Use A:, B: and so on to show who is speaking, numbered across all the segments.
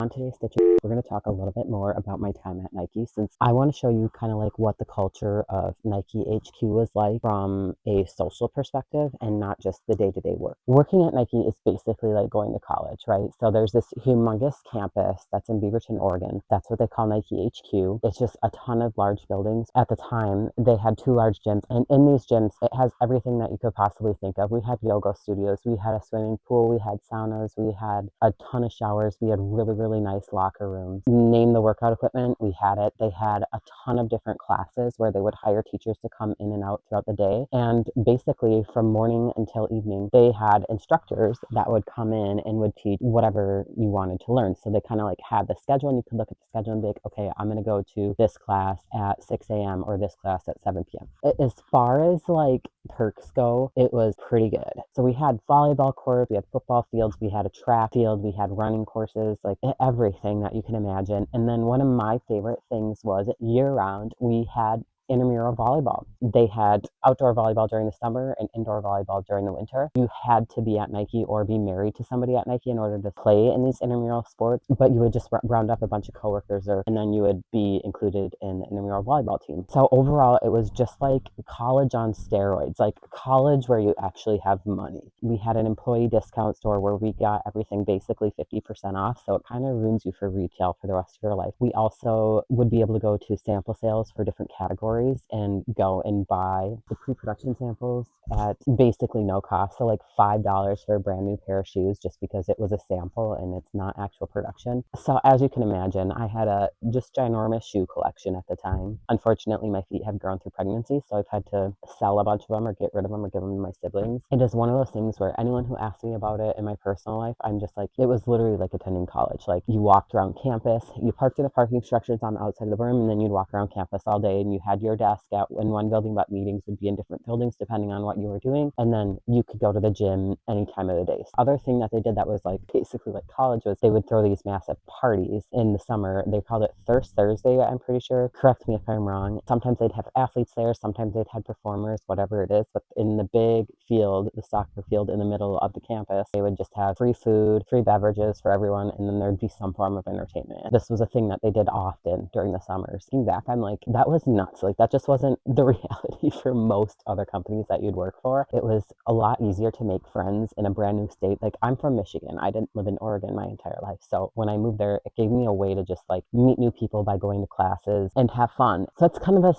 A: On today's Stitcher, we're going to talk a little bit more about my time at Nike, since I want to show you kind of like what the culture of Nike HQ was like from a social perspective and not just the day-to-day work. Working at Nike is basically like going to college, right? So there's this humongous campus that's in Beaverton, Oregon. That's what they call Nike HQ. It's just a ton of large buildings. At the time, they had 2 large gyms, and in these gyms, it has everything that you could possibly think of. We had yoga studios, we had a swimming pool, we had saunas, we had a ton of showers, we had really nice locker rooms. Name the workout equipment, we had it. They had a ton of different classes where they would hire teachers to come in and out throughout the day. And basically from morning until evening, they had instructors that would come in and would teach whatever you wanted to learn. So they kind of like had the schedule, and you could look at the schedule and be like, okay, I'm going to go to this class at 6 a.m. or this class at 7 p.m. As far as like perks go, it was pretty good. So we had volleyball courts, we had football fields, we had a track field, we had running courses, like everything that you can imagine. And then one of my favorite things was year round, we had intramural volleyball. They had outdoor volleyball during the summer and indoor volleyball during the winter. You had to be at Nike or be married to somebody at Nike in order to play in these intramural sports, but you would just round up a bunch of coworkers and then you would be included in the intramural volleyball team. So overall, it was just like college on steroids, like college where you actually have money. We had an employee discount store where we got everything basically 50% off, so it kind of ruins you for retail for the rest of your life. We also would be able to go to sample sales for different categories and go and buy the pre-production samples at basically no cost. So like $5 for a brand new pair of shoes just because it was a sample and it's not actual production. So as you can imagine, I had a just ginormous shoe collection at the time. Unfortunately, my feet have grown through pregnancy, so I've had to sell a bunch of them or get rid of them or give them to my siblings. It is one of those things where anyone who asks me about it in my personal life, I'm just like, it was literally like attending college. Like you walked around campus, you parked in the parking structures on the outside of the berm, and then you'd walk around campus all day and you had your desk in one building, but meetings would be in different buildings depending on what you were doing. And then you could go to the gym any time of the day. Other thing that they did that was like basically like college was they would throw these massive parties in the summer. They called it Thirst Thursday, I'm pretty sure. Correct me if I'm wrong. Sometimes they'd have athletes there, sometimes they'd have performers, whatever it is. But in the big field, the soccer field in the middle of the campus, they would just have free food, free beverages for everyone, and then there'd be some form of entertainment. This was a thing that they did often during the summers. Looking back, I'm like, that was nuts. Like that just wasn't the reality for most other companies that you'd work for. It was a lot easier to make friends in a brand new state. Like I'm from Michigan. I didn't live in Oregon my entire life. So when I moved there, it gave me a way to just like meet new people by going to classes and have fun. So it's kind of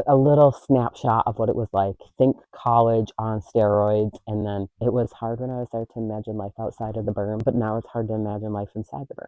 A: a little snapshot of what it was like. Think college on steroids. And then it was hard when I was there to imagine life outside of the berm, but now it's hard to imagine life inside the berm.